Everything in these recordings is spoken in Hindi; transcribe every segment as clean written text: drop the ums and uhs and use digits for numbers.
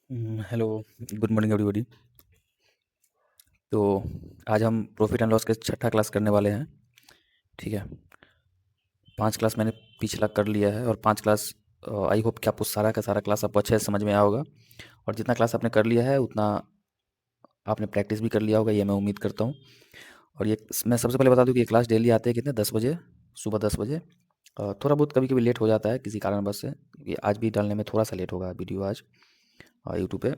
Hello, good morning everybody. तो आज हम प्रॉफिट एंड लॉस के छठा क्लास करने वाले हैं। ठीक है, 5 क्लास मैंने पिछला कर लिया है और 5 क्लास आई होप कि आपको सारा का सारा क्लास आपको अच्छे से समझ में आया होगा और जितना क्लास आपने कर लिया है उतना आपने प्रैक्टिस भी कर लिया होगा, ये मैं उम्मीद करता हूँ। और ये मैं सबसे पहले बता दूँ कि ये क्लास डेली आते हैं कितने 10 बजे, सुबह 10 बजे। थोड़ा बहुत कभी-कभी लेट हो जाता है किसी कारणवश से, क्योंकि आज भी डालने में थोड़ा-सा लेट होगा वीडियो आज यूट्यूब पे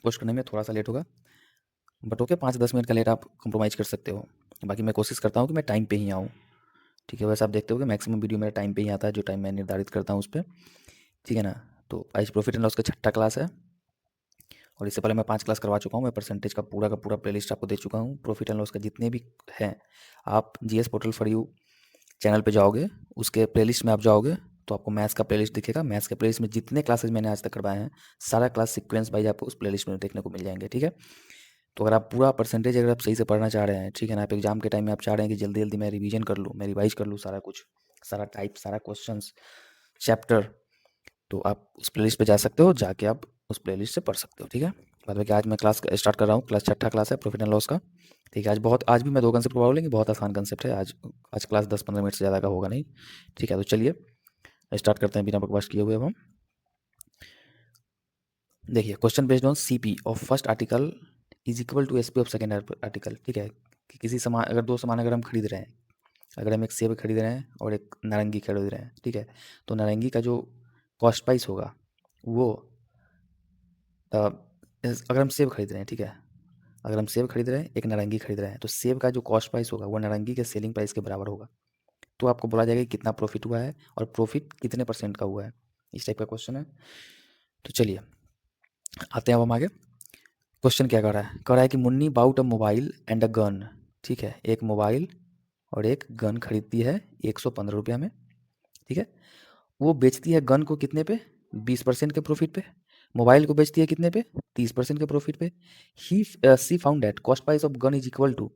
पोस्ट करने में थोड़ा-सा लेट होगा। बट ओके, 5-10 मिनट का लेट आप कंप्रोमाइज़ कर सकते हो। बाकी मैं कोशिश करता हूँ कि मैं टाइम पे ही आऊँ। ठीक है, वैसे आप देखते हो कि मैक्सिमम वीडियो मेरा टाइम पे ही आता है, जो टाइम मैं निर्धारित करता हूँ उस पे। ठीक है ना? तो आज प्रॉफिट एंड लॉस का छठा क्लास है और इससे पहले मैं 5 क्लास करवा चुका हूँ। मैं परसेंटेज का पूरा प्लेलिस्ट आपको दे चुका हूँ। प्रॉफिट एंड लॉस का जितने भी हैं, आप GS portal for you channel पे जाओगे, उसके प्लेलिस्ट में आप जाओगे तो आपको मैथ्स का प्लेलिस्ट दिखेगा। मैथ्स के प्लेलिस्ट में जितने क्लासेस मैंने आज तक करवाए हैं, सारा क्लास सीक्वेंस वाइज आपको उस प्लेलिस्ट में देखने को मिल जाएंगे। ठीक है, तो अगर आप पूरा परसेंटेज अगर आप सही से पढ़ना चाह रहे हैं, ठीक है ना, आप एग्जाम के टाइम में आप चाह रहे हैं कि जल्दी जल्दी मैं रिवीजन कर लूँ, मैं रिवाइज कर लूँ सारा कुछ, सारा टाइप, सारा क्वेश्चंस, चैप्टर, तो आप उस प्लेलिस्ट पे जा सकते हो, जाके आप उस प्लेलिस्ट से पढ़ सकते हो। ठीक है, बाद में कि आज मैं क्लास स्टार्ट कर रहा हूँ। क्लास छठा क्लास है प्रॉफिट एंड लॉस का। ठीक है, आज भी मैं 2 कंसेप्ट पढ़ाऊँ, लेकिन बहुत आसान कंसेप्ट है। आज क्लास 10-15 मिनट से ज़्यादा का होगा नहीं। ठीक है, तो चलिए स्टार्ट करते हैं बिना बकवास किए हुए अब हम। देखिए, question based on CP of first article is equal to SP of second article. ठीक है, कि किसी सामान, अगर 2 सामान अगर हम खरीद रहे हैं, अगर हम एक सेब खरीद रहे हैं और एक नारंगी खरीद रहे हैं, ठीक है, तो नारंगी का जो कॉस्ट प्राइस होगा वो अगर हम सेब खरीद रहे हैं, ठीक है, अगर हम सेब खरीद रहे हैं, एक नारंगी खरीद रहे हैं, तो सेब का जो कॉस्ट प्राइस होगा वो नारंगी के सेलिंग प्राइस के बराबर होगा। तो आपको बोला जाएगा कि कितना प्रॉफिट हुआ है और प्रॉफिट कितने परसेंट का हुआ है। इस टाइप का क्वेश्चन है। तो चलिए आते हैं अब हम आगे। क्वेश्चन क्या कह रहा है कि Munni bought a mobile and a gun. ठीक है, एक मोबाइल और एक गन खरीदती है 115 रुपया में। ठीक है, वो बेचती है गन को कितने पे, 20% के प्रॉफिट पे। मोबाइल को बेचती है कितने पे, 30% के प्रॉफिट पे। He she found that cost price of gun is equal to,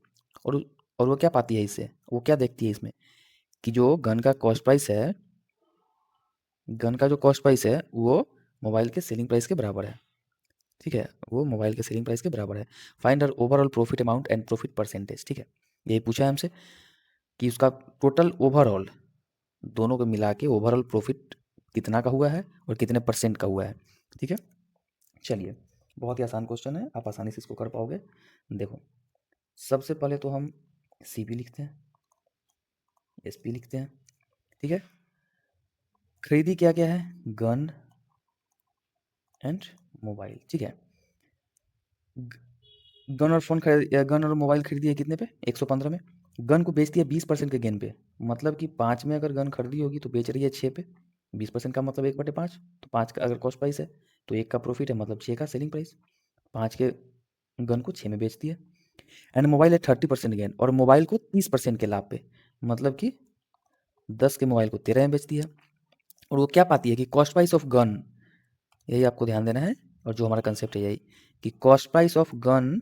और और वो क्या पाती है इससे, वो क्या देखती है इसमें कि जो गन का कॉस्ट प्राइस है, गन का जो कॉस्ट प्राइस है वो मोबाइल के सेलिंग प्राइस के बराबर है। ठीक है, वो मोबाइल के सेलिंग प्राइस के बराबर है। Find our overall profit amount and profit percentage. ठीक है, यही पूछा है हमसे कि उसका टोटल ओवरऑल, दोनों को मिला के ओवरऑल प्रॉफिट कितना का हुआ है और कितने परसेंट का हुआ है। ठीक है, चलिए, बहुत ही आसान क्वेश्चन है, आप आसानी से इसको कर पाओगे। देखो, सबसे पहले तो हम सी पी लिखते हैं, एस पी लिखते हैं। ठीक है, खरीदी क्या क्या है, गन एंड मोबाइल। ठीक है, गन और फोन खरीद, गन और मोबाइल खरीदी है कितने पे, 115 में। गन को बेचती है 20% के गेन पे, मतलब कि 5 में अगर गन खरीदी होगी तो बेच रही है 6 पे। 20% का मतलब 1/5, तो 5 का अगर कॉस्ट प्राइस है तो 1 का प्रॉफिट है, मतलब 6 का सेलिंग प्राइस। 5 के गन को 6 में बेचती है। एंड मोबाइल है 30% गेन, और मोबाइल को 30% के लाभ पे, मतलब कि 10 के मोबाइल को 13 में बेचती है। और वो क्या पाती है कि कॉस्ट प्राइस ऑफ गन, यही आपको ध्यान देना है, और जो हमारा कंसेप्ट है यही, कि cost price of gun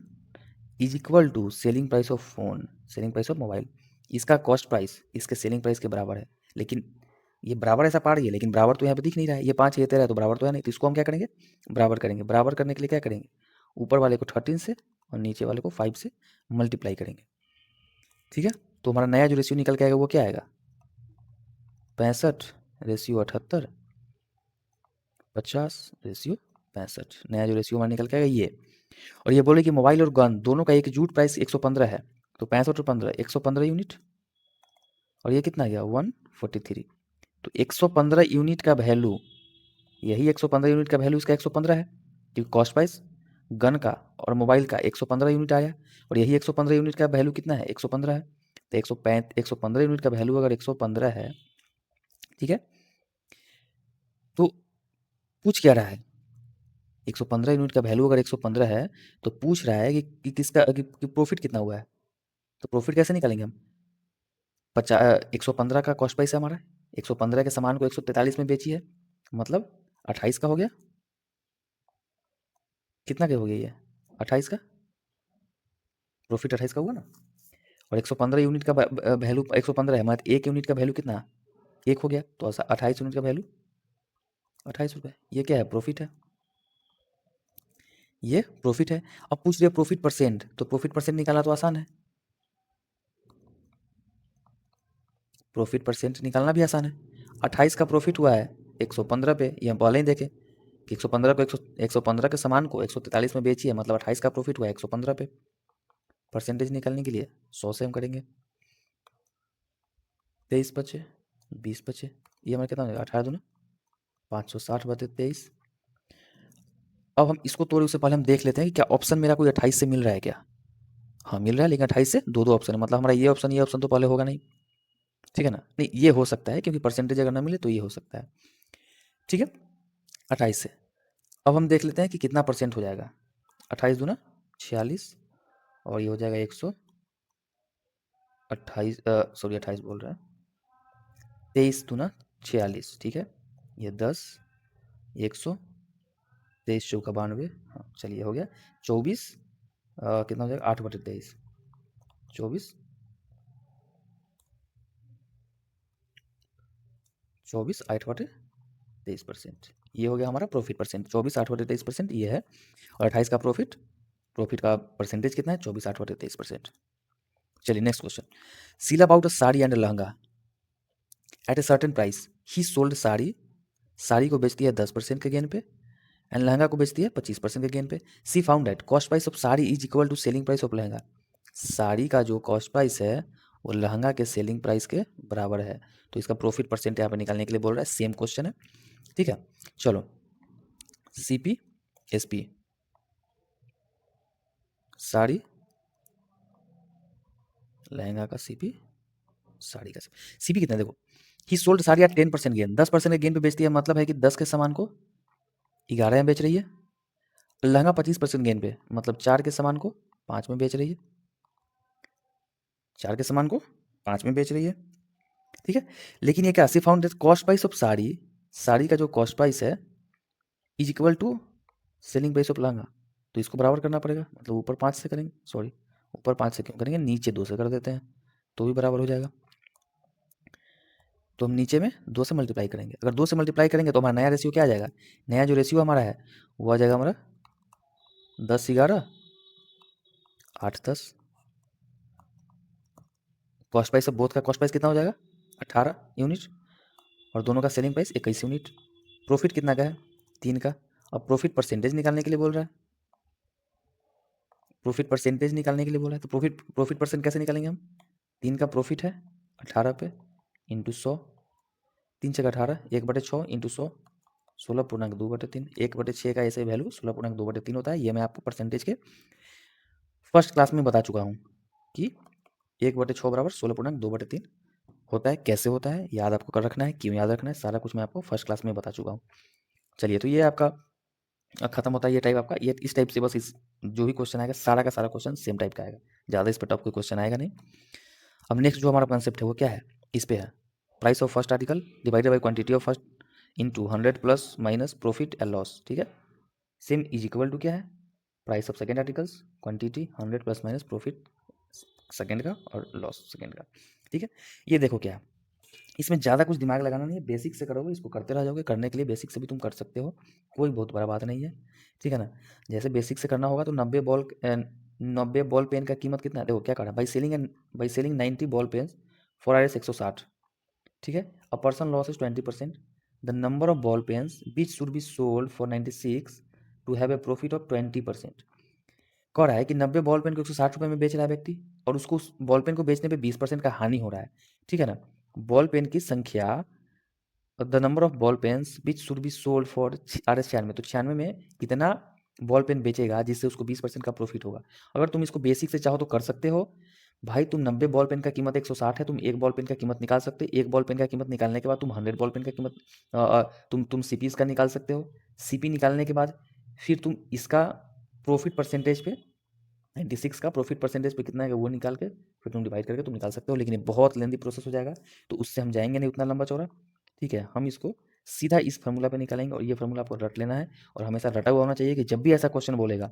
is equal to selling price of phone, selling price of mobile. इसका कॉस्ट प्राइस इसके सेलिंग प्राइस के बराबर है, लेकिन ये बराबर ऐसा पा रही है, लेकिन बराबर तो यहाँ पे दिख नहीं रहा है। ये 5 ये 13 है तो बराबर तो है नहीं, तो इसको हम क्या करेंगे, बराबर करेंगे। बराबर करने के लिए क्या करेंगे, ऊपर वाले को 13 से और नीचे वाले को 5 से मल्टीप्लाई करेंगे। ठीक है, तो हमारा नया जो रेशियो निकल के आएगा वो क्या आएगा, 65:78, 50:65। नया जो रेशियो हमारा निकल के आएगा ये। और ये बोले कि मोबाइल और गन दोनों का एक जूट प्राइस 115 है, तो 65 और 15, 115 यूनिट, और ये कितना आ गया 143। तो 115 यूनिट का वैल्यू, यही 115 यूनिट का वैल्यू इसका 115 है, क्योंकि कॉस्ट प्राइस गन का और मोबाइल का 115 यूनिट आया, और यही 115 यूनिट का वैल्यू कितना है, 115 है। तो 115 यूनिट का वैल्यू अगर 115 है, ठीक है, तो पूछ क्या रहा है, 115 यूनिट का वैल्यू अगर 115 है तो पूछ रहा है कि किसका कि प्रॉफिट कितना हुआ है। तो प्रॉफिट कैसे निकालेंगे हम, 115 का कॉस्ट प्राइस है हमारा, 115 के सामान को 143 में बेची है, मतलब 28 का हो गया। कितना का हो गया ये, 28 का प्रॉफिट, 28 का हुआ ना। और 115 यूनिट का वैल्यू 115 है, मतलब एक यूनिट का वैल्यू कितना, एक हो गया, तो 28 यूनिट का वैल्यू 28 रुपये, ये क्या है, प्रॉफिट है। ये प्रॉफिट है। अब पूछ रहे प्रॉफिट परसेंट, तो प्रॉफिट परसेंट निकालना तो आसान है, प्रॉफिट परसेंट निकालना भी आसान है। 28 का प्रॉफिट हुआ है 115 पे, ये हम पहले ही देखे कि 115 को 115 के सामान को 143 में बेचिए, मतलब 28 का प्रॉफिट हुआ 115 पे। परसेंटेज निकालने के लिए 100 से हम करेंगे, 23 बचे, 20 बचे, ये हमारा कितना हो जाएगा 18 दूना 560/23। अब हम इसको तोड़े उससे पहले हम देख लेते हैं कि क्या ऑप्शन मेरा कोई 28 से मिल रहा है क्या। हाँ मिल रहा है, लेकिन 28 से दो ऑप्शन है, मतलब हमारा ये ऑप्शन तो पहले होगा नहीं, ठीक है ना। नहीं ये हो सकता है क्योंकि परसेंटेज अगर ना मिले तो ये हो सकता है, ठीक है 28 से। अब हम देख लेते हैं कि कितना परसेंट हो जाएगा। 28 दूना 46 और ये हो जाएगा 128, सॉरी 28 बोल रहा है, 23 दूना 46, ठीक है। ये 10, 123 चौका 92, हाँ चलिए हो गया 24, कितना हो जाएगा 8/23, 24 8/23%, ये हो गया हमारा प्रॉफिट परसेंट। 24 8/23% ये है, और 28 का प्रॉफिट का परसेंटेज कितना है 24 8/23%। चलिए नेक्स्ट क्वेश्चन। सील bought a sari and lehenga at a certain price, he sold sari को बेचती है 10% के गेन पे, एंड लहंगा को बेचती है 25% के गेन पे। She found that cost price of sari is equal to selling price of lehenga, sari का जो कॉस्ट प्राइस है वो लहंगा के सेलिंग प्राइस के बराबर है। तो इसका प्रॉफिट परसेंट यहाँ पे निकालने के लिए बोल रहा है, सेम क्वेश्चन है, ठीक है। चलो सीपी एसपी, साड़ी लहंगा का सीपी, साड़ी का सीपी कितना है देखो, he sold sari at 10% gain, 10% के गेन पे बेचती है, मतलब है कि 10 के सामान को 11 में बेच रही है। लहंगा 25% गेन पे, मतलब 4 के सामान को 5 में बेच रही है, 4 के सामान को 5 में बेच रही है, ठीक है। लेकिन ये क्या, she found cost price of sari का जो कॉस्ट प्राइस है is equal to selling price of lehenga, तो इसको बराबर करना पड़ेगा, मतलब ऊपर 5 से करेंगे, सॉरी ऊपर 5 से क्यों करेंगे, नीचे 2 से कर देते हैं तो भी बराबर हो जाएगा। तो हम नीचे में 2 से मल्टीप्लाई करेंगे, अगर 2 से मल्टीप्लाई करेंगे तो हमारा नया रेशियो क्या आ जाएगा, नया जो रेशियो हमारा है वो आ जाएगा हमारा 10 11 8 10। कॉस्ट प्राइस ऑफ बोथ का कॉस्ट प्राइस कितना हो जाएगा 18 यूनिट, और दोनों का सेलिंग प्राइस 21 यूनिट। प्रॉफिट कितना का है 3 का। अब प्रॉफिट परसेंटेज निकालने के लिए बोल रहा है, प्रॉफिट परसेंटेज निकालने के लिए बोला है, तो प्रॉफिट परसेंट कैसे निकालेंगे हम, 3 का प्रॉफिट है 18 पे इंटू 100, 3 × 18 1/6 इंटू 100, 16.2/3, 1/6 का ऐसे वैल्यू 16.2/3 होता है। ये मैं आपको परसेंटेज के फर्स्ट क्लास में बता चुका हूँ कि 1/6 बराबर 16.2/3 होता है। कैसे होता है याद आपको कर रखना है, क्यों याद रखना है, सारा कुछ मैं आपको फर्स्ट क्लास में बता चुका हूँ। चलिए तो ये आपका खत्म होता है ये टाइप आपका, ये इस टाइप से बस इस जो भी क्वेश्चन आएगा सारा का सारा क्वेश्चन सेम टाइप का आएगा, ज़्यादा इस पर टफ कोई क्वेश्चन आएगा नहीं। अब नेक्स्ट जो हमारा कॉन्सेप्ट है वो क्या है, इस पे है price of first article divided by quantity of first into 100 plus minus profit and loss, ठीक है। सेम इज इक्वल टू क्या है, price of second articles quantity 100 plus minus profit second का और लॉस सेकेंड का, ठीक है। ये देखो क्या है, इसमें ज़्यादा कुछ दिमाग लगाना नहीं है, बेसिक से करोगे, इसको करते रह जाओगे, करने के लिए बेसिक से भी तुम कर सकते हो, कोई बहुत बड़ा बात नहीं है, ठीक है ना। जैसे बेसिक से करना होगा तो 90 बॉल पेन का कीमत कितना है, देखो क्या करा, by selling 90 ball pen for R S 160, ठीक है। A person loss is 20%, the number of ball pens which should be sold for 96 to have a profit of 20%। कह रहा है कि 90 बॉल पेन को 160 रुपये में बेच रहा है व्यक्ति, और उसको उस बॉल पेन को बेचने पे 20% का हानि हो रहा है, ठीक है ना। बॉल पेन की संख्या, the number of ball pens which should be sold for R S 96, तो 96 में कितना बॉल पेन बेचेगा जिससे उसको 20% का प्रॉफिट होगा। अगर तुम इसको बेसिक से चाहो तो कर सकते हो भाई, तुम 90 बॉल पेन का कीमत 160 है, तुम एक बॉल पेन का कीमत निकाल सकते हो, एक बॉल पेन का कीमत निकालने के बाद तुम 100 बॉल पेन का कीमत तुम सीपीस का निकाल सकते हो। सीपी निकालने के बाद फिर तुम इसका प्रॉफिट परसेंटेज पे 96 का प्रॉफिट परसेंटेज पे कितना है वो निकाल के फिर तुम डिवाइड करके तुम निकाल सकते हो, लेकिन ये बहुत लेंदी प्रोसेस हो जाएगा, तो उससे हम जाएंगे नहीं उतना लंबा चौड़ा, ठीक है। हम इसको सीधा इस फार्मूला पे निकालेंगे, और ये फार्मूला आपको रट लेना है, और हमेशा रटा हुआ होना चाहिए कि जब भी ऐसा क्वेश्चन बोलेगा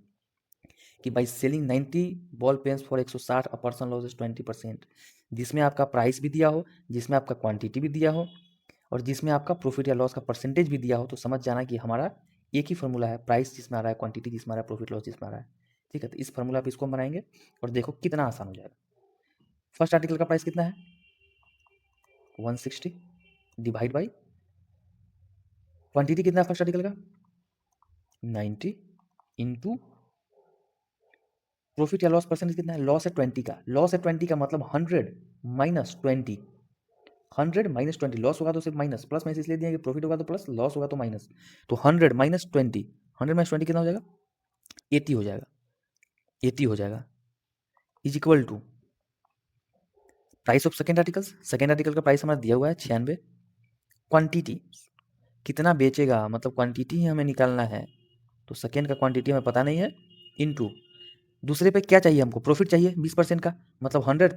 कि by selling 90 ball pens for 160 a person loses 20%, जिसमें आपका प्राइस भी दिया हो, जिसमें आपका क्वांटिटी भी दिया हो, और जिसमें आपका प्रॉफिट या लॉस का परसेंटेज भी दिया हो, तो समझ जाना कि हमारा एक ही फॉर्मूला है, प्राइस जिसमें आ रहा है, क्वांटिटी जिसमें आ रहा है, प्रॉफिट लॉस जिसमें आ रहा है, ठीक है। तो इस फॉर्मूला पे इसको हम बनाएंगे और देखो कितना आसान हो जाएगा। फर्स्ट आर्टिकल का प्राइस कितना है 160 डिवाइड बाई क्वांटिटी कितना है फर्स्ट आर्टिकल का 90 इंटू प्रॉफिट या लॉस परसेंटेज कितना है, लॉस है 20 का, लॉस है 20 का मतलब 100 माइनस 20, 100 माइनस 20, लॉस होगा तो सिर्फ माइनस, प्लस माइनस इसलिए दिया कि प्रॉफिट होगा तो प्लस, लॉस होगा तो माइनस। तो 100 माइनस 20, 100 माइनस 20 कितना हो जाएगा 80 हो जाएगा, 80 हो जाएगा is equal to price of second articles. Second article का प्राइस हमारा दिया हुआ है 96, क्वांटिटी कितना बेचेगा मतलब क्वांटिटी ही हमें निकालना है, तो सेकेंड का क्वांटिटी हमें पता नहीं है, इनटू दूसरे पे क्या चाहिए हमको, प्रॉफिट चाहिए 20% का, मतलब 100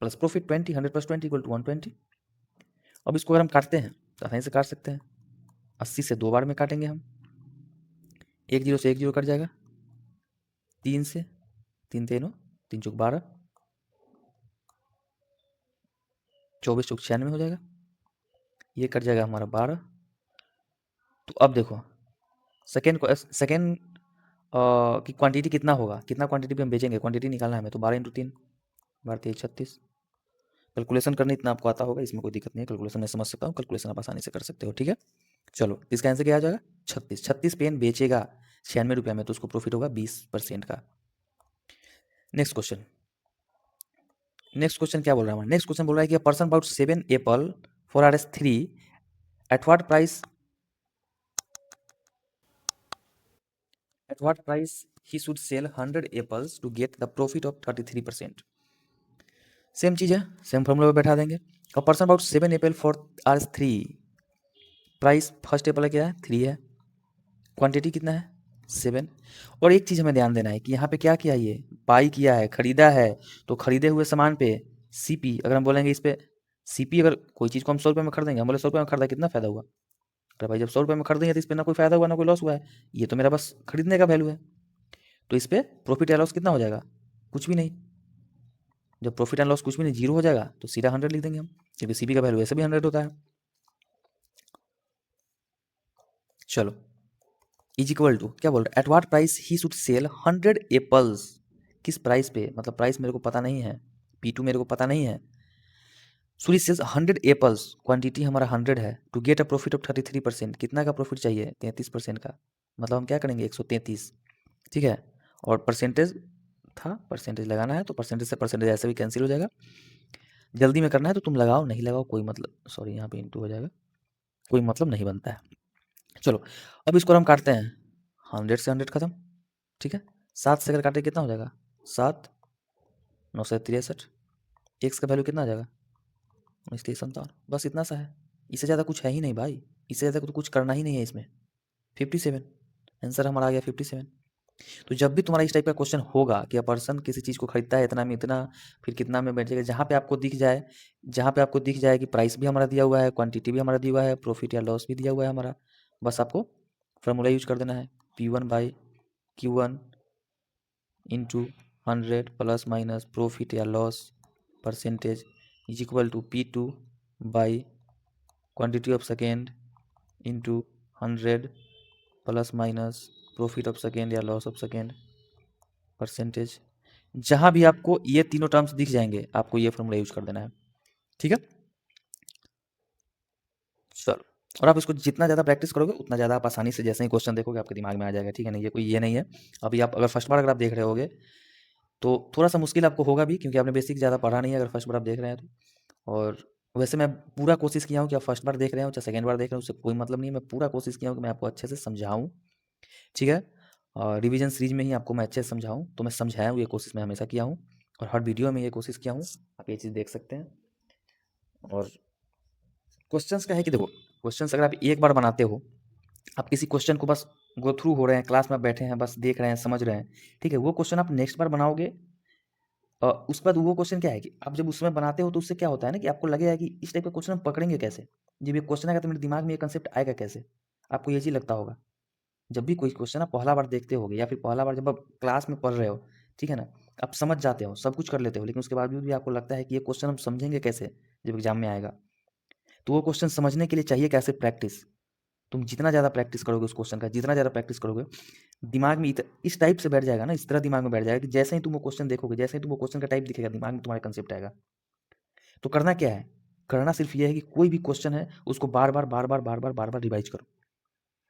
plus profit 20, 100 plus 20 equal to 120। अब इसको अगर हम काटते हैं तो आसानी से काट सकते हैं, 80 से 2 बार में काटेंगे हम, 1 जीरो से 1 जीरो कट जाएगा, 3 से 3 तीनों 3 चौक 12, 24 चौक 96 हो जाएगा, ये कट जाएगा हमारा 12। तो अब देखो सेकेंड की क्वांटिटी कितना होगा, कितना क्वांटिटी पे हम बेचेंगे, क्वांटिटी निकालना है हमें, तो 12 इंटू 3 12 3 36। कैलकुलेशन करनी इतना आपको आता होगा, इसमें कोई दिक्कत नहीं है, कैलकुलेशन मैं समझ सकता हूँ, कैलकुलेशन आप आसानी से कर सकते हो, ठीक है। चलो इसका आंसर क्या आ जाएगा 36, 36 पेन बेचेगा 96 रुपये में, तो उसको प्रॉफिट होगा 20% का। नेक्स्ट क्वेश्चन, नेक्स्ट क्वेश्चन क्या बोल रहा है हमारा, नेक्स्ट क्वेश्चन बोल रहा है कि person bought 7 apple for RS3 at what price, at what price he should sell 100 apples to get the profit of 33%। Same चीज है, सेम फॉर्मूला पे बैठा देंगे। और person about 7 apple for RS3, price first Apple क्या है 3 है, क्वांटिटी कितना है 7। और एक चीज हमें ध्यान देना है कि यहाँ पे क्या किया, ये बाई किया है, खरीदा है, तो खरीदे हुए सामान पे CP, अगर हम बोलेंगे इस पे CP, अगर कोई चीज को हम 100 रुपये में खरीदेंगे, हम बोले 100 रुपये में खरीदा कितना फायदा हुआ, अरे भाई जब 100 रुपये में खरीदेंगे तो इस पर ना कोई फायदा हुआ ना कोई लॉस हुआ है, ये तो मेरा बस खरीदने का वैल्यू है, तो इस पर प्रॉफिट या लॉस कितना हो जाएगा कुछ भी नहीं। जब प्रॉफिट एंड लॉस कुछ भी नहीं, जीरो हो जाएगा, तो सीधा 100 लिख देंगे हम, क्योंकि CP का वैल्यू ऐसे भी 100 होता है। चलो इज इक्वल टू क्या बोल रहा है, eight what price he should cell 100 apples, किस प्राइस पे, मतलब प्राइस मेरे को पता नहीं है, P2 मेरे को पता नहीं है, सुरी सेल्स 100 एप्पल्स, क्वांटिटी हमारा 100 है, to get a profit of 33%, कितना का प्रॉफिट चाहिए 33% का, मतलब हम क्या करेंगे 133, ठीक है। और परसेंटेज था, परसेंटेज लगाना है तो परसेंटेज से परसेंटेज ऐसे भी कैंसिल हो जाएगा, जल्दी में करना है तो तुम लगाओ, नहीं लगाओ कोई मतलब, सॉरी यहाँ पे इंटू हो जाएगा, कोई मतलब नहीं बनता है। चलो अब इसको हम काटते हैं, 100 से 100 खत्म, ठीक है। 7 से अगर काटे कितना हो जाएगा 7 9 से 63, एक्स का वैल्यू कितना आ जाएगा 57, बस इतना सा है, इससे ज़्यादा कुछ है ही नहीं भाई, इससे ज़्यादा तो कुछ करना ही नहीं है इसमें। 57 आंसर हमारा आ गया 57। तो जब भी तुम्हारा इस टाइप का क्वेश्चन होगा कि अ पर्सन किसी चीज़ को खरीदता है इतना में इतना, फिर कितना में बेचेगा, जहाँ पे आपको दिख जाए, जहाँ पे आपको दिख जाए कि प्राइस भी हमारा दिया हुआ है, क्वांटिटी भी हमारा दिया हुआ है, प्रॉफिट या लॉस भी दिया हुआ है हमारा, बस आपको फॉर्मूला यूज कर देना है, P1 by Q1 into 100 plus minus profit या loss percentage is equal to P2 by quantity of second into 100 plus minus profit of second या लॉस ऑफ सेकेंड परसेंटेज। जहां भी आपको ये तीनों टर्म्स दिख जाएंगे आपको ये फॉर्मूला यूज कर देना है, ठीक है। चलो और आप इसको जितना ज़्यादा प्रैक्टिस करोगे उतना ज़्यादा आप आसानी से जैसे ही क्वेश्चन देखोगे आपके दिमाग में आ जाएगा, ठीक है ना। ये कोई ये नहीं है, अभी आप अगर फर्स्ट बार अगर आप देख रहे होगे तो थोड़ा सा मुश्किल आपको होगा भी, क्योंकि आपने बेसिक ज़्यादा पढ़ा नहीं है अगर फर्स्ट बार आप देख रहे हैं तो। और वैसे मैं पूरा कोशिश किया हूँ कि आप फर्स्ट बार देख रहे हो चाहे सेकेंड बार देख रहे हो उससे कोई मतलब नहीं है, मैं पूरा कोशिश किया हूँ कि मैं आपको अच्छे से समझाऊँ, ठीक है। और रिवीजन सीरीज में ही आपको मैं अच्छे से समझाऊँ, तो मैं समझाया हूँ, ये कोशिश मैं हमेशा किया हूँ और हर वीडियो में ये कोशिश किया हूँ, आप ये चीज़ देख सकते हैं। और क्वेश्चंस का है कि देखो क्वेश्चंस अगर आप एक बार बनाते हो, आप किसी क्वेश्चन को बस गो थ्रू हो रहे हैं, क्लास में बैठे हैं बस देख रहे हैं समझ रहे हैं, ठीक है, वो क्वेश्चन आप नेक्स्ट बार बनाओगे, उसके बाद वो क्वेश्चन क्या है कि आप जब उसमें बनाते हो तो उससे क्या होता है ना कि आपको लगेगा कि इस टाइप का क्वेश्चन हम पकड़ेंगे कैसे, जब ये क्वेश्चन आएगा तो मेरे दिमाग में ये कंसेप्ट आएगा कैसे, आपको ये चीज़ लगता होगा। जब भी कोई क्वेश्चन आप पहला बार देखते होगे या फिर पहला बार जब आप क्लास में पढ़ रहे हो, ठीक है ना, आप समझ जाते हो सब कुछ कर लेते हो, लेकिन उसके बावजूद भी आपको लगता है कि ये क्वेश्चन हम समझेंगे कैसे जब एग्जाम में आएगा, तो वो क्वेश्चन समझने के लिए चाहिए कैसे प्रैक्टिस, तुम जितना ज़्यादा प्रैक्टिस करोगे उस क्वेश्चन का, जितना ज़्यादा प्रैक्टिस करोगे, दिमाग में इस टाइप से बैठ जाएगा ना, इस तरह दिमाग में बैठ जाएगा कि जैसे ही तुम वो क्वेश्चन देखोगे, जैसे ही तुम वो क्वेश्चन का टाइप दिखेगा, दिमाग में तुम्हारे कंसेप्ट आएगा। तो करना क्या है? करना सिर्फ ये है कि कोई भी क्वेश्चन है उसको बार बार रिवाइज करो।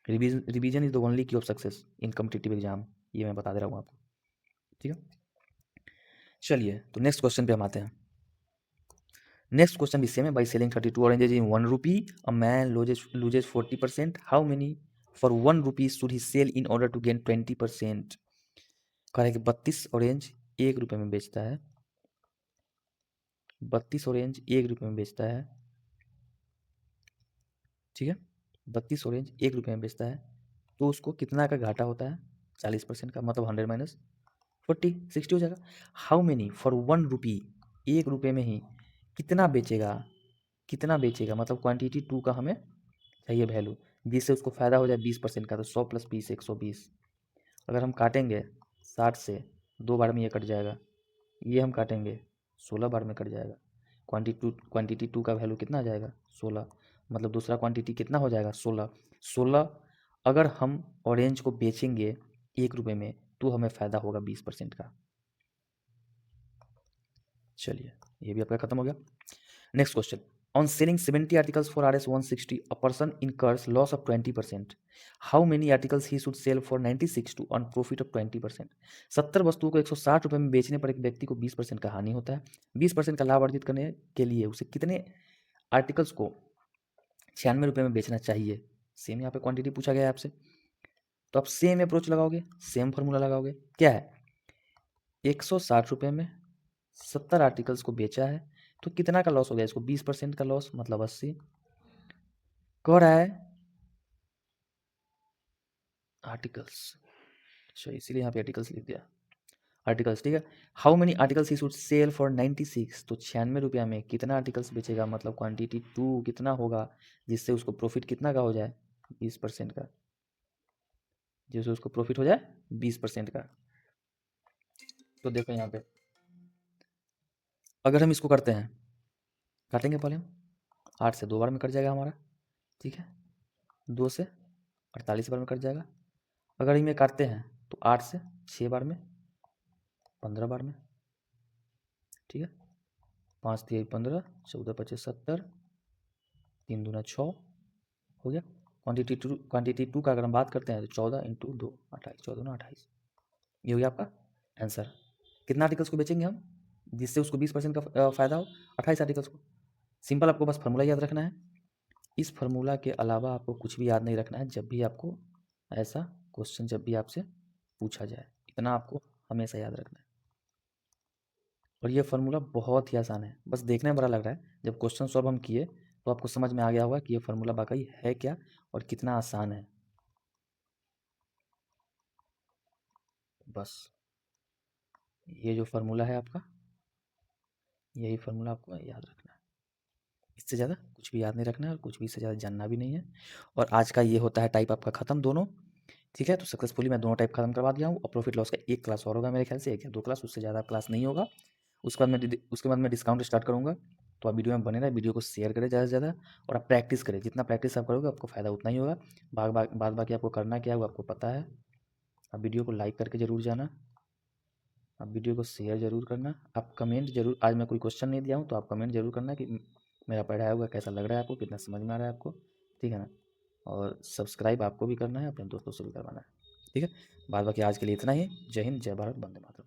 रिवीजन इज द ओनली की of success in competitive exam, ये मैं बता दे रहा हूँ आपको। ठीक है, चलिए तो नेक्स्ट क्वेश्चन पे हम आते हैं। नेक्स्ट क्वेश्चन भी सेम है। By selling 32 oranges in 1 rupee a man loses 40%, how many for 1 rupee should he sell in order to gain 20%। कह रहा है कि 32 ऑरेंज 1 रुपये में बेचता है, 32 ऑरेंज 1 रुपये में बेचता है, ठीक है, 32 ऑरेंज 1 रुपये में बेचता है, तो उसको कितना का घाटा होता है? 40% का, मतलब 100 माइनस 40, 60 हो जाएगा। हाउ मेनी फॉर 1 रुपी, 1 रुपये में ही कितना बेचेगा, कितना बेचेगा, मतलब क्वांटिटी 2 का हमें चाहिए वैल्यू, जिससे उसको फ़ायदा हो जाए 20% का, तो 100 + 20 120। अगर हम काटेंगे 60 से, 2 बार में ये कट जाएगा, ये हम काटेंगे 16 बार में कट जाएगा। क्वांटिटी 2 का वैल्यू कितना आ जाएगा? 16, मतलब दूसरा क्वांटिटी कितना हो जाएगा? 16। 16 अगर हम ऑरेंज को बेचेंगे 1 रुपये में, तो हमें फ़ायदा होगा 20% का। चलिए ये भी आपका खत्म हो गया। Next question, on selling 70 articles for RS 160 a person incurs loss of 20%, how many articles he should sell for 96 to earn profit of 20%। 70 वस्तुओं को 160 रुपये में बेचने पर एक व्यक्ति को 20% का हानि होता है। 20% का लाभ अर्जित करने के लिए उसे कितने आर्टिकल्स को 96 रुपये में बेचना चाहिए? सेम यहाँ पे क्वांटिटी पूछा गया है आपसे, तो आप सेम अप्रोच लगाओगे, सेम फार्मूला लगाओगे। क्या है? 160 रुपये में 70 आर्टिकल्स को बेचा है, तो कितना का लॉस हो गया इसको? 20% का लॉस, मतलब 80। कह रहा है आर्टिकल्स, अच्छा इसीलिए यहाँ पे आर्टिकल्स लिख दिया, आर्टिकल्स, ठीक है। How many articles he should sell for 96, तो 96 रुपया में कितना आर्टिकल्स बेचेगा, मतलब क्वांटिटी 2 कितना होगा, जिससे उसको प्रॉफिट कितना का हो जाए? 20% का, जिससे उसको प्रॉफिट हो जाए 20% का। तो देखो यहाँ पे अगर हम इसको करते हैं, काटेंगे पहले हम, 8 से 2 बार में कट जाएगा हमारा, ठीक है, 2 से 48 बार में कट जाएगा। अगर इनमें काटते हैं तो 8 से 6 बार में, 15 बार में, ठीक है, 5 3 15, 14 25 70, 3 दूना 6 हो गया। क्वांटिटी टू का अगर हम बात करते हैं तो 14 × 2 28, 14 दूना 28, ये हो गया आपका आंसर। कितना आर्टिकल्स को बेचेंगे हम जिससे उसको 20% का फ़ायदा हो? 28 आर्टिकल्स को। सिंपल, आपको बस फार्मूला याद रखना है। इस फार्मूला के अलावा आपको कुछ भी याद नहीं रखना है जब भी आपको ऐसा क्वेश्चन जब भी आपसे पूछा जाए, इतना आपको हमेशा याद रखना है। और ये फार्मूला बहुत ही आसान है, बस देखने में बड़ा लग रहा है, जब क्वेश्चन सॉल्व हम किए तो आपको समझ में आ गया होगा कि ये फार्मूला वाकई है क्या और कितना आसान है। बस ये जो फार्मूला है आपका, यही फार्मूला आपको याद रखना है, इससे ज़्यादा कुछ भी याद नहीं रखना है और कुछ भी इससे ज़्यादा जानना भी नहीं है। और आज का ये होता है टाइप आपका ख़त्म दोनों, ठीक है। तो सक्सेसफुली मैं दोनों टाइप खत्म करवा दिया हूँ। और प्रॉफिट लॉस का एक क्लास और होगा मेरे ख्याल से, 1 या 2 क्लास, उससे ज़्यादा क्लास नहीं होगा। उसके बाद मैं डिस्काउंट स्टार्ट करूँगा। तो आप वीडियो में बने रहें, वीडियो को शेयर करें ज़्यादा से ज़्यादा, और आप प्रैक्टिस करें। जितना प्रैक्टिस आप करोगे आपको फ़ायदा उतना ही होगा। बाद बाकी आपको करना क्या है वो आपको पता है। आप वीडियो को लाइक करके ज़रूर जाना, आप वीडियो को शेयर ज़रूर करना, आप कमेंट ज़रूर, आज मैं कोई क्वेश्चन नहीं दिया हूँ तो आप कमेंट ज़रूर करना कि मेरा पढ़ाया हुआ कैसा लग रहा है आपको, कितना समझ में आ रहा है आपको, ठीक है ना। और सब्सक्राइब आपको भी करना है, अपने दोस्तों से भी करवाना है, ठीक है। बाद बाकी आज के लिए इतना ही। जय हिंद, जय भारत, वंदे मातरम।